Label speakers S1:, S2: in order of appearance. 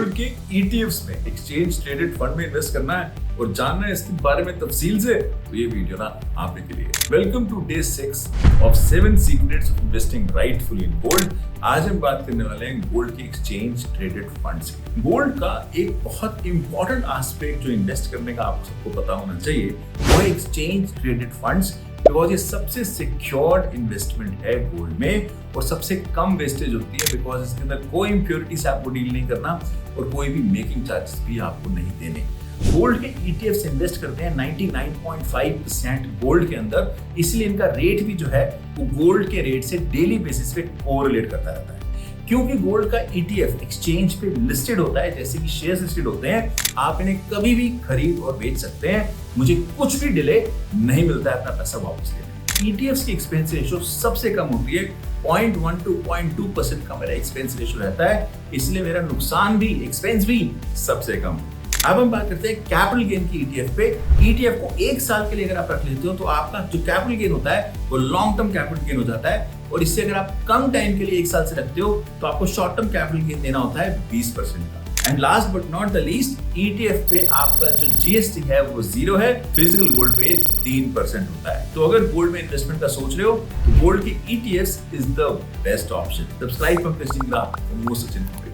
S1: Gold के ETFs में exchange traded fund में इन्वेस्ट करना है और जानना है इसके बारे में तफसील से, तो ये वीडियो ना आपके लिए। Welcome to day 6 of 7 secrets of investing rightfully in gold. आज हम बात करने वाले हैं गोल्ड के एक्सचेंज ट्रेडेड फंड्स की। गोल्ड का एक बहुत इंपॉर्टेंट एस्पेक्ट जो इन्वेस्ट करने का आप सबको पता होना चाहिए वो है एक्सचेंज ट्रेडेड फंड्स, बिकॉज ये सबसे सिक्योर्ड इन्वेस्टमेंट है गोल्ड में और सबसे कम वेस्टेज होती है, बिकॉज इसके अंदर कोई इम्प्योरिटी से आपको डील नहीं करना और कोई भी मेकिंग चार्जेस भी आपको नहीं देने। गोल्ड के ETF इन्वेस्ट करते हैं 99.5% गोल्ड के अंदर, इसलिए इनका रेट भी जो है वो गोल्ड के रेट से डेली बेसिस पे कोरिलेट करता रहता है। क्योंकि गोल्ड का ETF एक्सचेंज पे लिस्टेड होता है, जैसे कि शेयर्स लिस्टेड होते हैं, आप इन्हें कभी भी खरीद और बेच सकते हैं, मुझे कुछ भी डिले नहीं मिलता है अपना पैसा वापस लेने। ETFs की एक्सपेंस रेशियो सबसे कम होती है, 0.1 to 0.2% का मेरा एक्सपेंस रेशियो रहता है, इसलिए मेरा नुकसान भी एक्सपेंस भी सबसे कम। अब हम बात करते हैं कैपिटल गेन की ETF पे। ETF को 1 साल के लिए अगर आप रख लेते हो तो आपका जो कैपिटल गेन होता है वो लॉन्ग टर्म कैपिटल गेन हो जाता है, और इससे अगर आप कम टाइम के लिए 1 साल से रखते हो तो आपको शॉर्ट टर्म कैपिटल गेन देना होता है 20% का। And last but not the least, ETF पे आपका जो GST है वो 0 है, फिजिकल गोल्ड पे 3% होता है। तो अगर गोल्ड में इन्वेस्टमेंट का सोच रहे हो तो गोल्ड के ETFs is the best option. Subscribe for more such information.